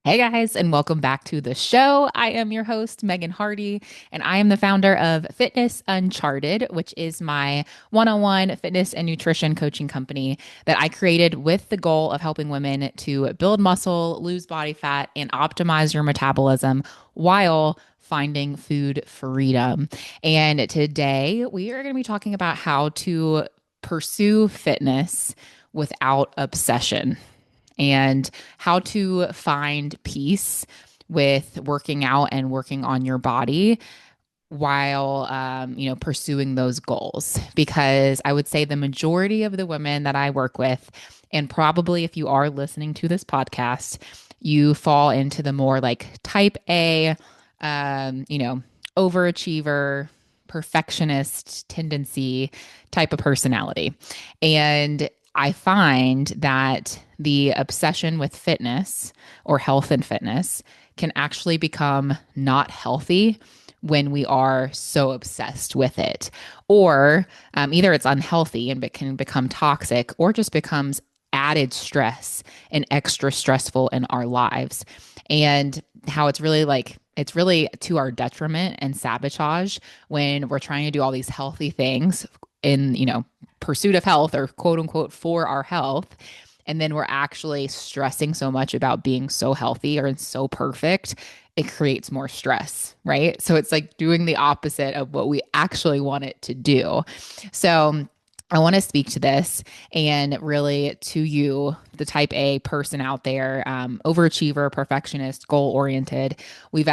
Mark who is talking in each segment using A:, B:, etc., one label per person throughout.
A: Hey guys, and welcome back to the show. I am your host, Megan Hardy, and I am the founder of Fitness Uncharted, which is my one on one fitness and nutrition coaching company that I created with the goal of helping women to build muscle, lose body fat, and optimize your metabolism while finding food freedom. And today we are going to be talking about how to pursue fitness without obsession and how to find peace with working out and working on your body while pursuing those goals, because I would say the majority of the women that I work with, and probably if you are listening to this podcast, you fall into the more like type A, overachiever, perfectionist tendency type of personality. And I find that the obsession with fitness or health and fitness can actually become not healthy when we are so obsessed with it. Or either it's unhealthy and it can become toxic, or just becomes added stress and extra stressful in our lives. And how it's really to our detriment and sabotage when we're trying to do all these healthy things in, pursuit of health, or quote unquote for our health. And then we're actually stressing so much about being so healthy or so perfect, it creates more stress, right? So it's like doing the opposite of what we actually want it to do. So I want to speak to this and really to you, the type A person out there, overachiever, perfectionist, goal oriented. I've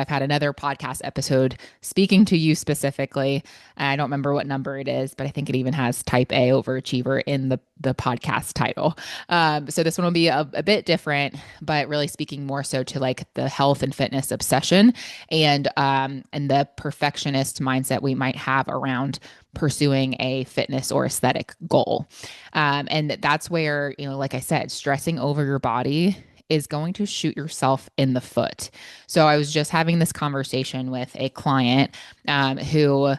A: had another podcast episode speaking to you specifically. I don't remember what number it is, but I think it even has type A overachiever in the podcast title. So this one will be a bit different, but really speaking more so to like the health and fitness obsession and the perfectionist mindset we might have around pursuing a fitness or aesthetic goal. And that's where, like I said, stressing over your body is going to shoot yourself in the foot. So I was just having this conversation with a client who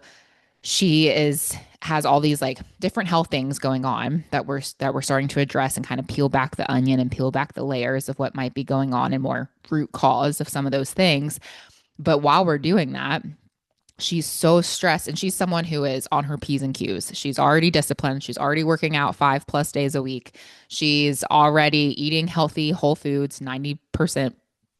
A: she is has all these like different health things going on that we're starting to address and kind of peel back the onion and peel back the layers of what might be going on and more root cause of some of those things. But while we're doing that, she's so stressed, and she's someone who is on her P's and Q's. She's already disciplined. She's already working out 5+ days a week. She's already eating healthy whole foods 90%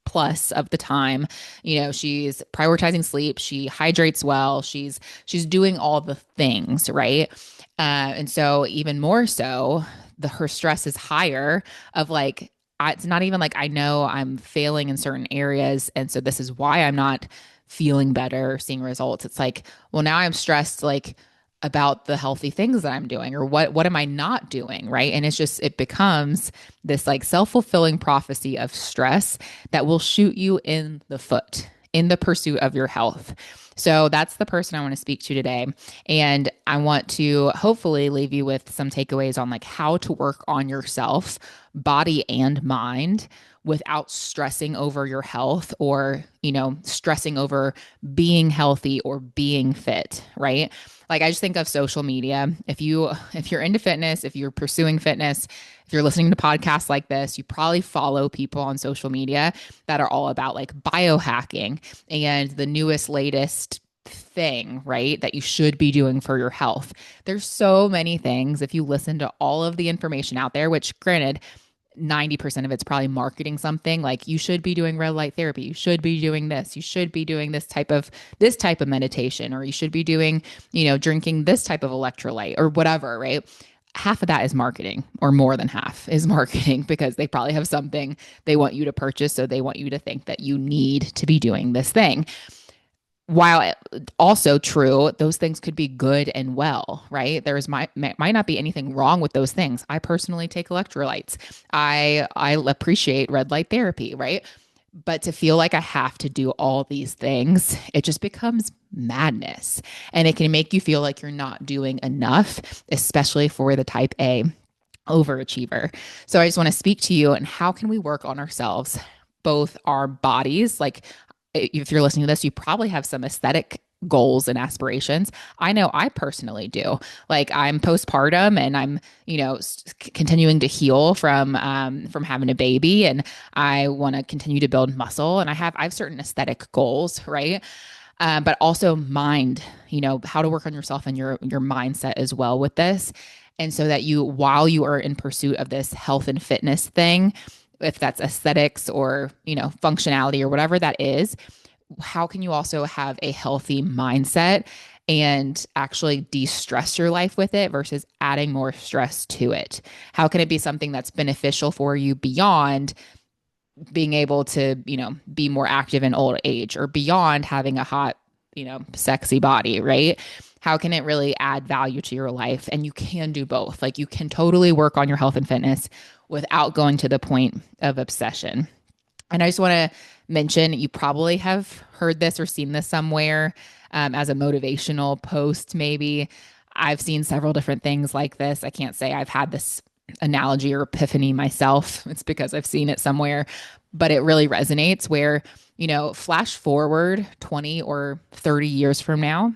A: plus of the time. She's prioritizing sleep. She hydrates well. She's doing all the things, right? And so even more so, her stress is higher of like, it's not even like I know I'm failing in certain areas. And so this is why I'm not feeling better or seeing results. It's like, well, now I'm stressed like about the healthy things that I'm doing, or what am I not doing, right? And it becomes this like self-fulfilling prophecy of stress that will shoot you in the foot in the pursuit of your health. So that's the person I want to speak to today. And I want to hopefully leave you with some takeaways on like how to work on yourself, body and mind, without stressing over your health, or, stressing over being healthy or being fit, right? Like I just think of social media. If you're into fitness, if you're pursuing fitness, if you're listening to podcasts like this, you probably follow people on social media that are all about like biohacking and the newest, latest thing, right? That you should be doing for your health. There's so many things. If you listen to all of the information out there, which granted, 90% of it's probably marketing something like you should be doing red light therapy, you should be doing this, you should be doing this type of meditation, or you should be doing, drinking this type of electrolyte or whatever, right? Half of that is marketing, or more than half is marketing, because they probably have something they want you to purchase, so they want you to think that you need to be doing this thing. While also true, those things could be good and well, right? Might not be anything wrong with those things. I personally take electrolytes. I appreciate red light therapy, right? But to feel like I have to do all these things, it just becomes madness. And it can make you feel like you're not doing enough, especially for the type A overachiever. So I just want to speak to you, and how can we work on ourselves, both our bodies, like if you're listening to this, you probably have some aesthetic goals and aspirations. I know I personally do. Like I'm postpartum and I'm, continuing to heal from having a baby, and I want to continue to build muscle, and I have certain aesthetic goals, right? But also mind, how to work on yourself and your mindset as well with this. And so that while you are in pursuit of this health and fitness thing, if that's aesthetics or, functionality or whatever that is, how can you also have a healthy mindset and actually de-stress your life with it versus adding more stress to it? How can it be something that's beneficial for you beyond being able to, be more active in old age, or beyond having a hot, sexy body, right? How can it really add value to your life? And you can do both. Like you can totally work on your health and fitness without going to the point of obsession. And I just want to mention, you probably have heard this or seen this somewhere, as a motivational post, maybe. I've seen several different things like this. I can't say I've had this analogy or epiphany myself. It's because I've seen it somewhere, but it really resonates where, flash forward 20 or 30 years from now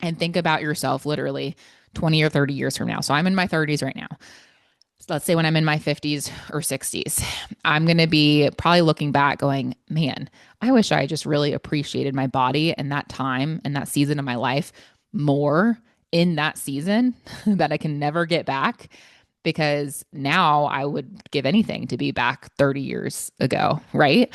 A: and think about yourself literally 20 or 30 years from now. So I'm in my 30s right now. So let's say when I'm in my 50s or 60s, I'm going to be probably looking back going, man, I wish I just really appreciated my body and that time and that season of my life more in that season that I can never get back, because now I would give anything to be back 30 years ago, right?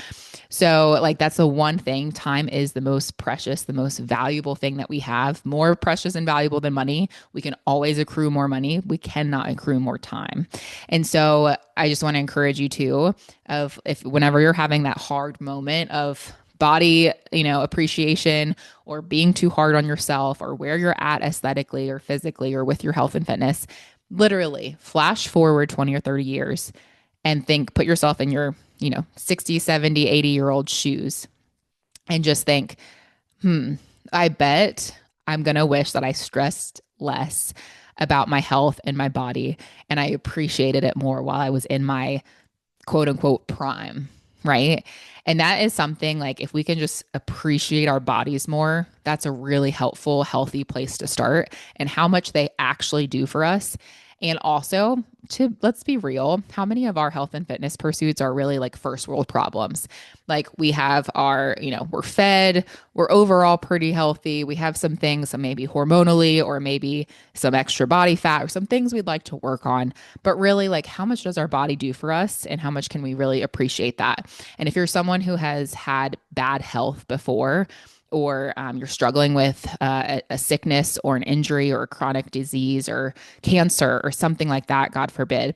A: So, like, that's the one thing. Time is the most precious, the most valuable thing that we have, more precious and valuable than money. We can always accrue more money. We cannot accrue more time. And so, I just want to encourage you to, of if whenever you're having that hard moment of body, appreciation, or being too hard on yourself, or where you're at aesthetically or physically or with your health and fitness, literally flash forward 20 or 30 years and put yourself in your, 60, 70, 80-year-old shoes and just think, I bet I'm going to wish that I stressed less about my health and my body, and I appreciated it more while I was in my quote unquote prime, right? And that is something, like, if we can just appreciate our bodies more, that's a really helpful, healthy place to start, and how much they actually do for us. And also, let's be real, how many of our health and fitness pursuits are really like first world problems? Like we have our, we're fed, we're overall pretty healthy. We have some things, some maybe hormonally, or maybe some extra body fat, or some things we'd like to work on. But really, like, how much does our body do for us, and how much can we really appreciate that? And if you're someone who has had bad health before, or you're struggling with a sickness or an injury or a chronic disease or cancer or something like that, God forbid,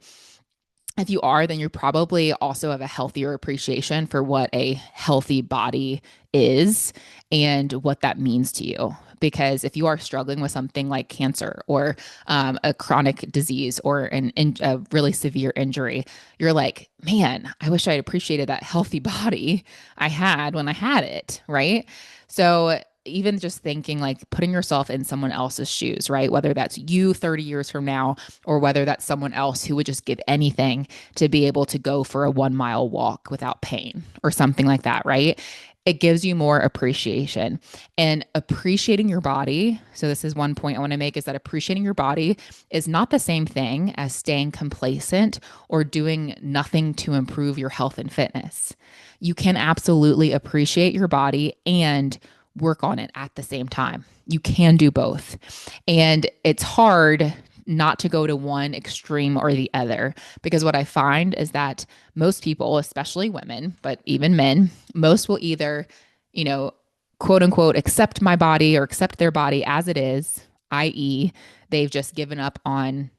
A: if you are, then you probably also have a healthier appreciation for what a healthy body is and what that means to you. Because if you are struggling with something like cancer or a chronic disease or a really severe injury, you're like, man, I wish I had appreciated that healthy body I had when I had it, right? So even just thinking, like, putting yourself in someone else's shoes, right? Whether that's you 30 years from now, or whether that's someone else who would just give anything to be able to go for a 1 mile walk without pain or something like that, right? It gives you more appreciation, and appreciating your body. So this is one point I want to make, is that appreciating your body is not the same thing as staying complacent or doing nothing to improve your health and fitness. You can absolutely appreciate your body and work on it at the same time. You can do both. And it's hard not to go to one extreme or the other, because what I find is that most people, especially women, but even men, most will either, quote unquote, accept my body or accept their body as it is, i.e., they've just given up on,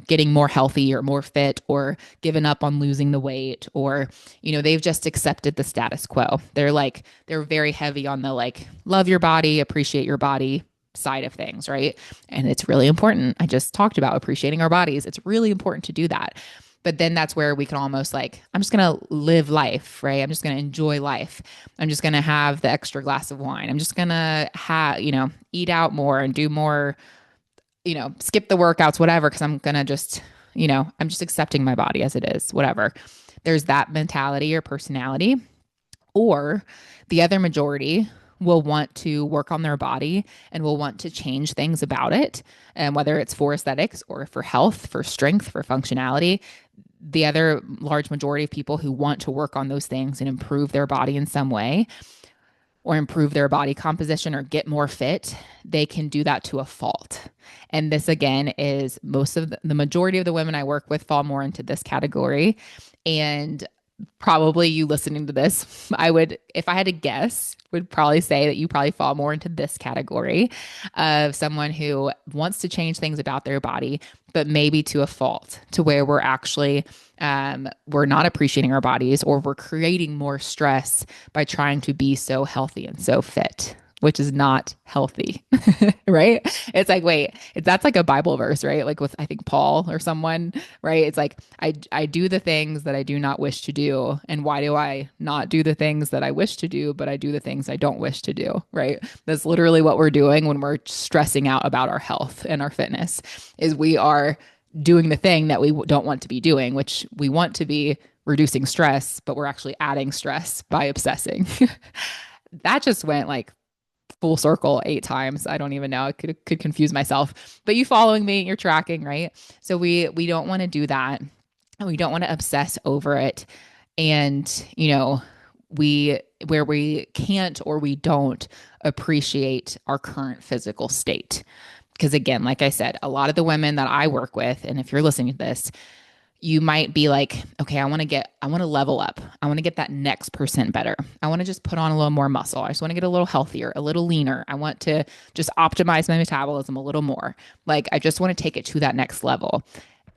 A: getting more healthy or more fit, or given up on losing the weight, or, they've just accepted the status quo. They're very heavy on the, like, love your body, appreciate your body side of things, right? And it's really important. I just talked about appreciating our bodies. It's really important to do that. But then that's where we can almost, like, I'm just going to live life, right? I'm just going to enjoy life. I'm just going to have the extra glass of wine. I'm just going to eat out more and do more, skip the workouts, whatever, because I'm going to just, I'm just accepting my body as it is, whatever. There's that mentality or personality. Or the other majority, will want to work on their body and will want to change things about it. And whether it's for aesthetics or for health, for strength, for functionality, the other large majority of people who want to work on those things and improve their body in some way or improve their body composition or get more fit, they can do that to a fault. And this again is most of the majority of the women I work with fall more into this category. And probably you listening to this, I would, if I had to guess, would probably say that you probably fall more into this category of someone who wants to change things about their body, but maybe to a fault, to where we're actually we're not appreciating our bodies, or we're creating more stress by trying to be so healthy and so fit, which is not healthy, right? It's like, wait, that's like a Bible verse, right? Like with, I think, Paul or someone, right? It's like, I do the things that I do not wish to do. And why do I not do the things that I wish to do, but I do the things I don't wish to do, right? That's literally what we're doing when we're stressing out about our health and our fitness, is we are doing the thing that we don't want to be doing, which we want to be reducing stress, but we're actually adding stress by obsessing. That just went like full circle 8 times. I don't even know. I could confuse myself. But you following me, you're tracking, right? So we don't want to do that. And we don't want to obsess over it. And, we where we can't or we don't appreciate our current physical state. Because again, like I said, a lot of the women that I work with, and if you're listening to this, you might be like, okay, I want to level up. I want to get that next percent better. I want to just put on a little more muscle. I just want to get a little healthier, a little leaner. I want to just optimize my metabolism a little more. Like, I just want to take it to that next level.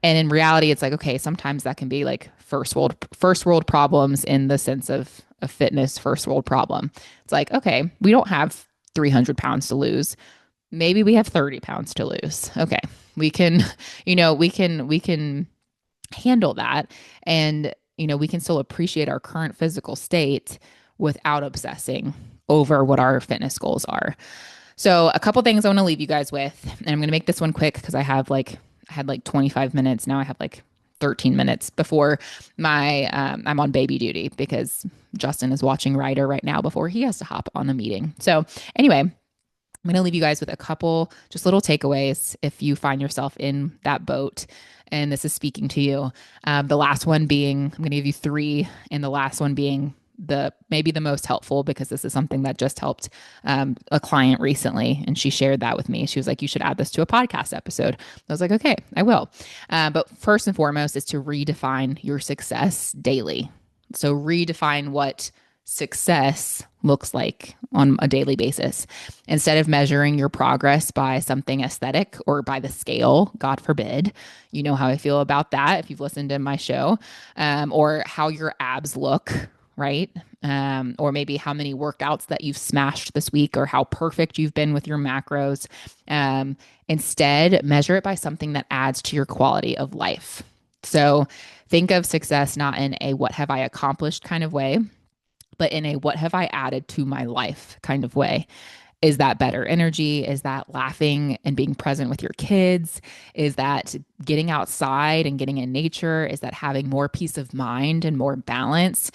A: And in reality, it's like, okay, sometimes that can be like first world problems in the sense of a fitness first world problem. It's like, okay, we don't have 300 pounds to lose. Maybe we have 30 pounds to lose. Okay. We can, we can handle that. And, we can still appreciate our current physical state without obsessing over what our fitness goals are. So a couple things I want to leave you guys with, and I'm going to make this one quick because I had like 25 minutes. Now I have like 13 minutes before I'm on baby duty because Justin is watching Ryder right now before he has to hop on a meeting. So anyway, I'm going to leave you guys with a couple just little takeaways if you find yourself in that boat and this is speaking to you. The last one being, I'm going to give you three, and the last one being maybe the most helpful, because this is something that just helped a client recently, and she shared that with me. She was like, you should add this to a podcast episode. I was like, okay, I will. But first and foremost is to redefine your success daily. So redefine what success looks like on a daily basis. Instead of measuring your progress by something aesthetic or by the scale, God forbid, you know how I feel about that if you've listened to my show, or how your abs look, right? Or maybe how many workouts that you've smashed this week, or how perfect you've been with your macros. Instead, measure it by something that adds to your quality of life. So think of success not in a what have I accomplished kind of way, but in a what have I added to my life kind of way. Is that better energy? Is that laughing and being present with your kids? Is that getting outside and getting in nature? Is that having more peace of mind and more balance?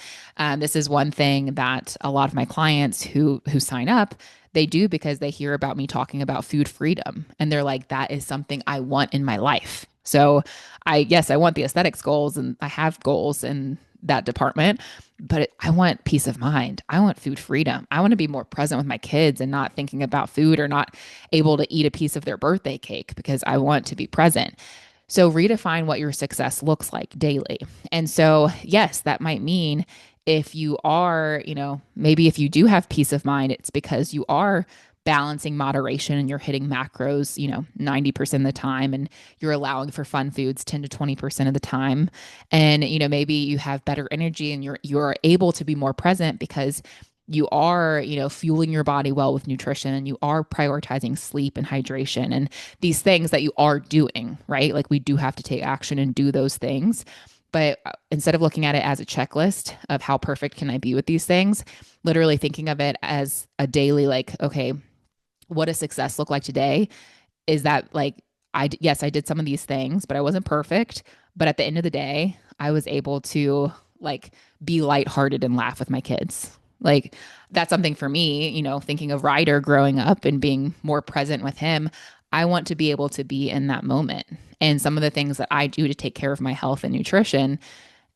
A: This is one thing that a lot of my clients who sign up, they do because they hear about me talking about food freedom. And they're like, that is something I want in my life. So I want the aesthetics goals, and I have goals in that department, but I want peace of mind. I want food freedom. I want to be more present with my kids and not thinking about food, or not able to eat a piece of their birthday cake, because I want to be present. So redefine what your success looks like daily. And so, yes, that might mean if you are, maybe if you do have peace of mind, it's because you are balancing moderation and you're hitting macros, 90% of the time, and you're allowing for fun foods 10 to 20% of the time. And, maybe you have better energy and you're able to be more present because you are, fueling your body well with nutrition, and you are prioritizing sleep and hydration and these things that you are doing, right? Like, we do have to take action and do those things. But instead of looking at it as a checklist of how perfect can I be with these things, literally thinking of it as a daily, like, okay, what does success look like today? Is that like, yes, I did some of these things, but I wasn't perfect. But at the end of the day, I was able to like be lighthearted and laugh with my kids. Like that's something for me, thinking of Ryder growing up and being more present with him. I want to be able to be in that moment. And some of the things that I do to take care of my health and nutrition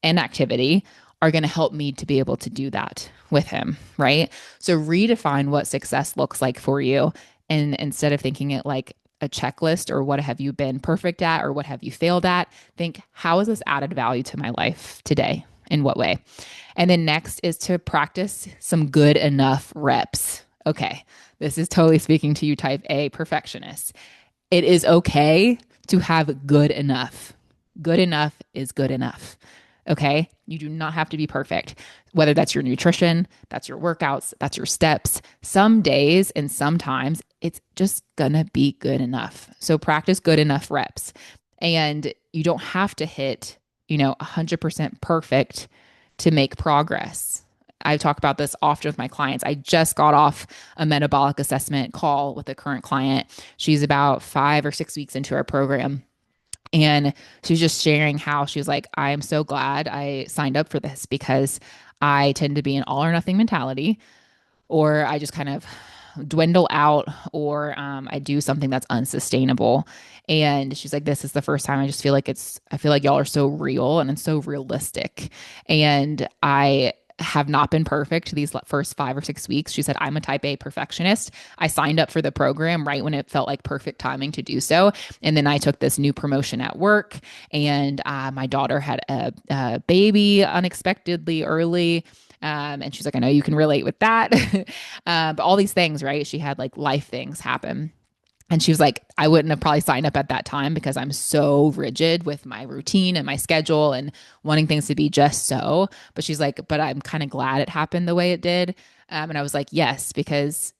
A: and activity are going to help me to be able to do that with him, right? So redefine what success looks like for you. And instead of thinking it like a checklist or what have you been perfect at or what have you failed at, think how is this added value to my life today? In what way? And then next is to practice some good enough reps. Okay, this is totally speaking to you, type A perfectionist. It is okay to have good enough. Good enough is good enough. Okay. You do not have to be perfect, whether that's your nutrition, that's your workouts, that's your steps. Some days and sometimes it's just going to be good enough. So practice good enough reps. And you don't have to hit, 100% perfect to make progress. I talk about this often with my clients. I just got off a metabolic assessment call with a current client. She's about 5 or 6 weeks into our program. And she's just sharing how she was like, I am so glad I signed up for this because I tend to be an all or nothing mentality, or I just kind of dwindle out, or I do something that's unsustainable. And she's like, this is the first time I just feel like I feel like y'all are so real and it's so realistic. And I have not been perfect these first 5 or 6 weeks. She said, I'm a type A perfectionist. I signed up for the program right when it felt like perfect timing to do so. And then I took this new promotion at work, and my daughter had a baby unexpectedly early. And she's like, I know you can relate with that. But all these things, right? She had like life things happen. And she was like, I wouldn't have probably signed up at that time because I'm so rigid with my routine and my schedule and wanting things to be just so. But she's like, but I'm kind of glad it happened the way it did. And I was like, yes, because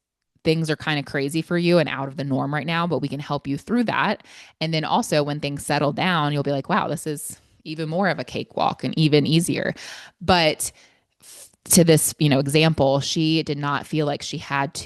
A: things are kind of crazy for you and out of the norm right now, but we can help you through that. And then also when things settle down, you'll be like, wow, this is even more of a cakewalk and even easier. But to this, example, she did not feel like she had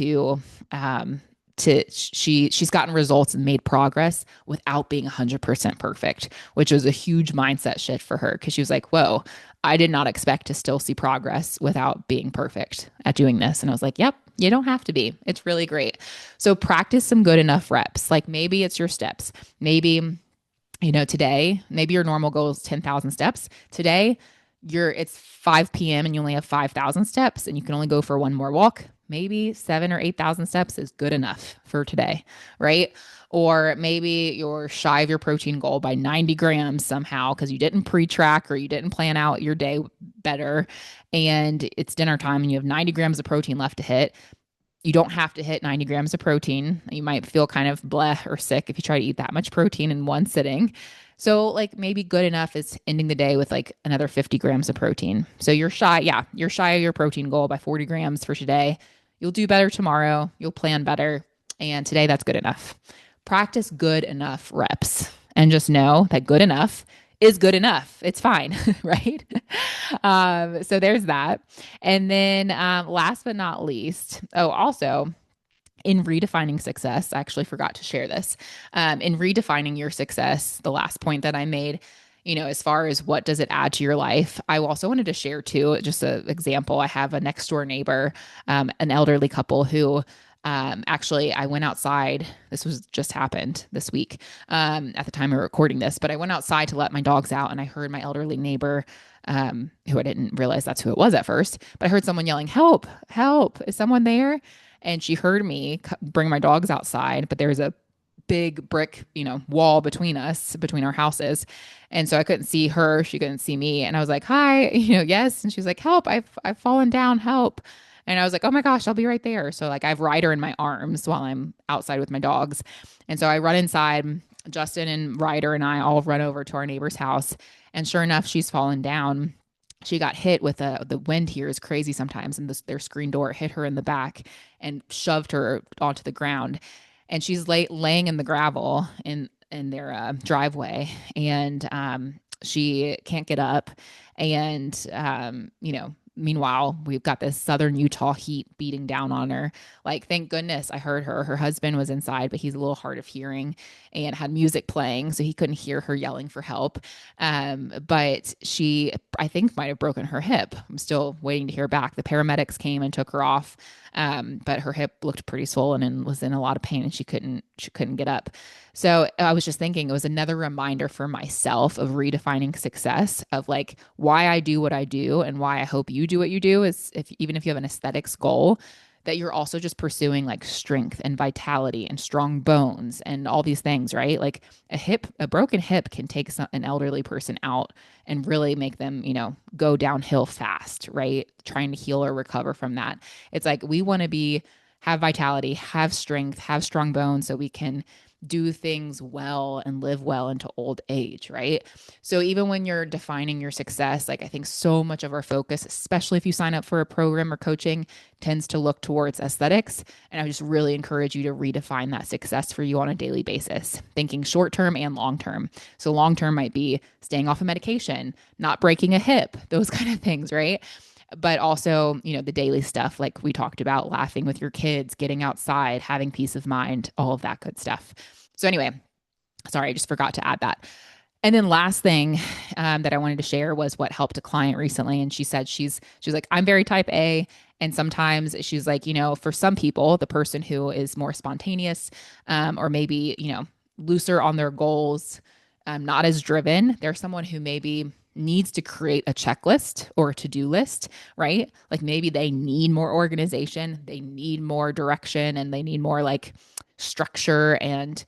A: she's gotten results and made progress without being 100% perfect, which was a huge mindset shift for her because she was like, whoa, I did not expect to still see progress without being perfect at doing this. And I was like, yep, you don't have to be. It's really great. So practice some good enough reps. Like maybe it's your steps. Maybe today, maybe your normal goal is 10,000 steps. Today, it's 5 p.m. and you only have 5,000 steps and you can only go for one more walk. Maybe 7 or 8,000 steps is good enough for today, right? Or maybe you're shy of your protein goal by 90 grams somehow because you didn't pre-track or you didn't plan out your day better, and it's dinner time and you have 90 grams of protein left to hit. You don't have to hit 90 grams of protein. You might feel kind of bleh or sick if you try to eat that much protein in one sitting. So, like, maybe good enough is ending the day with like another 50 grams of protein. So, you're shy of your protein goal by 40 grams for today. You'll do better tomorrow. You'll plan better. And today, that's good enough. Practice good enough reps and just know that good enough is good enough. It's fine, right? So there's that. And then last but not least, also in redefining success, I actually forgot to share this. In redefining your success, the last point that I made, as far as what does it add to your life, I also wanted to share too, just an example. I have a next door neighbor, an elderly couple who actually, I went outside. This was just happened this week at the time of recording this, but I went outside to let my dogs out and I heard my elderly neighbor, who I didn't realize that's who it was at first, but I heard someone yelling, help, help, is someone there? And she heard me bring my dogs outside, but there's a big brick, wall between us, between our houses. And so I couldn't see her. She couldn't see me. And I was like, hi, yes. And she's like, help, I've fallen down, help. And I was like, oh my gosh, I'll be right there. So like I have Ryder in my arms while I'm outside with my dogs. And so I run inside. Justin and Ryder and I all run over to our neighbor's house. And sure enough, she's fallen down. She got hit with the wind here is crazy sometimes. And their screen door hit her in the back and shoved her onto the ground. And she's laying in the gravel in their driveway. And she can't get up. And, Meanwhile, we've got this southern Utah heat beating down on her. Like, thank goodness I heard her. Her husband was inside, but he's a little hard of hearing and had music playing, so he couldn't hear her yelling for help. But she, I think, might have broken her hip. I'm still waiting to hear back. The paramedics came and took her off, but her hip looked pretty swollen and was in a lot of pain, and she couldn't get up. So I was just thinking it was another reminder for myself of redefining success, of like why I do what I do and why I hope you do what you do is, if even if you have an aesthetics goal, that you're also just pursuing like strength and vitality and strong bones and all these things, right? Like a broken hip can take an elderly person out and really make them, go downhill fast, right? Trying to heal or recover from that. It's like we want to have vitality, have strength, have strong bones so we can do things well and live well into old age, right? So even when you're defining your success, like I think so much of our focus, especially if you sign up for a program or coaching, tends to look towards aesthetics. And I just really encourage you to redefine that success for you on a daily basis, thinking short term and long term. So long term might be staying off of medication, not breaking a hip, those kind of things, right? But also, the daily stuff like we talked about, laughing with your kids, getting outside, having peace of mind, all of that good stuff. So anyway, sorry, I just forgot to add that. And then last thing that I wanted to share was what helped a client recently. And she said she's like, I'm very type A. And sometimes she's like, for some people, the person who is more spontaneous, or maybe, looser on their goals, not as driven, they're someone who maybe needs to create a checklist or a to-do list, right? Like maybe they need more organization, they need more direction, and they need more like structure, and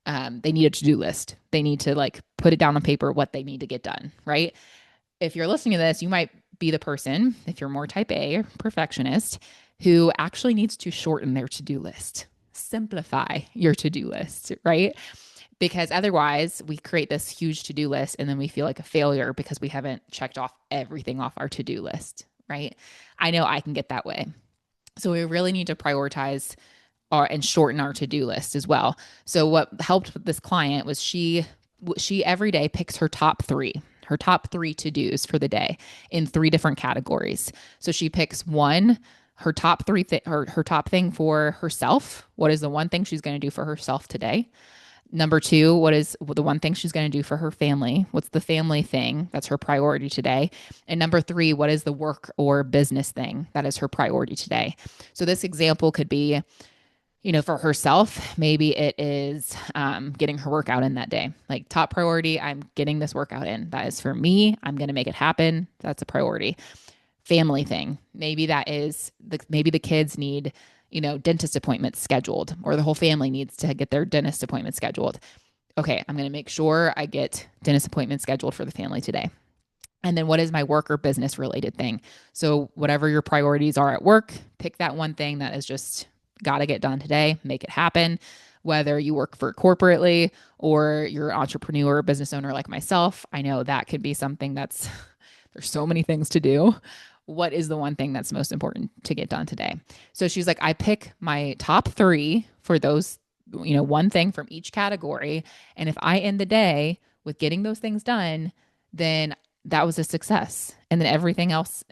A: they need a to-do list. They need to like put it down on paper what they need to get done, right? If you're listening to this, you might be the person, if you're more type A, perfectionist, who actually needs to shorten their to-do list. Simplify your to-do list, right? Because otherwise we create this huge to-do list and then we feel like a failure because we haven't checked off everything off our to-do list, right? I know I can get that way. So we really need to prioritize and shorten our to-do list as well. So what helped with this client was she every day picks her top three to-dos for the day in three different categories. So she picks one, her top her top thing for herself. What is the one thing she's going to do for herself today? Number two, what is the one thing she's going to do for her family? What's the family thing that's her priority today? And number three, what is the work or business thing that is her priority today? So this example could be, for herself, maybe it is getting her workout in that day. Like top priority, I'm getting this workout in. That is for me. I'm going to make it happen. That's a priority. Family thing. Maybe that is maybe the kids need, dentist appointments scheduled, or the whole family needs to get their dentist appointment scheduled. Okay, I'm going to make sure I get dentist appointments scheduled for the family today. And then what is my work or business related thing? So whatever your priorities are at work, pick that one thing that is just got to get done today, make it happen. Whether you work for corporately or you're an entrepreneur or business owner like myself, I know that could be something that's, there's so many things to do. What is the one thing that's most important to get done today? So she's like, I pick my top three for those, one thing from each category. And if I end the day with getting those things done, then that was a success. And then everything else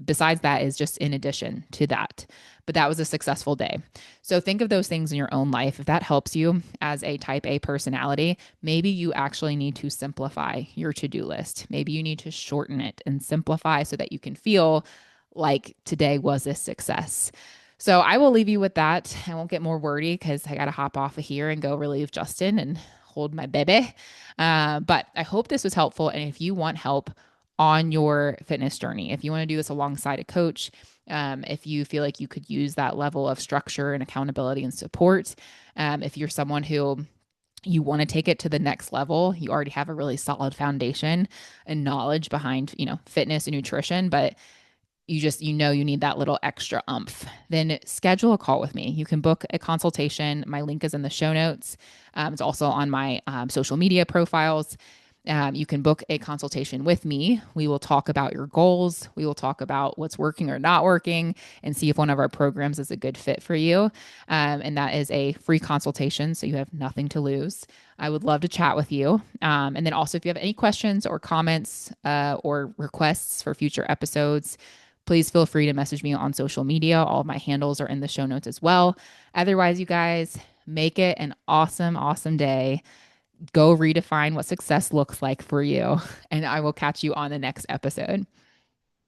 A: besides that is just in addition to that. But that was a successful day. So think of those things in your own life. If that helps you as a type A personality, maybe you actually need to simplify your to-do list. Maybe you need to shorten it and simplify so that you can feel like today was a success. So I will leave you with that. I won't get more wordy because I got to hop off of here and go relieve Justin and hold my baby. But I hope this was helpful. And if you want help on your fitness journey, if you want to do this alongside a coach, if you feel like you could use that level of structure and accountability and support, if you're someone who you want to take it to the next level, you already have a really solid foundation and knowledge behind, fitness and nutrition, but you need that little extra oomph, then schedule a call with me. You can book a consultation. My link is in the show notes. It's also on my social media profiles. You can book a consultation with me. We will talk about your goals. We will talk about what's working or not working and see if one of our programs is a good fit for you. And that is a free consultation, so you have nothing to lose. I would love to chat with you. And then also, if you have any questions or comments or requests for future episodes, please feel free to message me on social media. All of my handles are in the show notes as well. Otherwise, you guys, make it an awesome, awesome day. Go redefine what success looks like for you. And I will catch you on the next episode.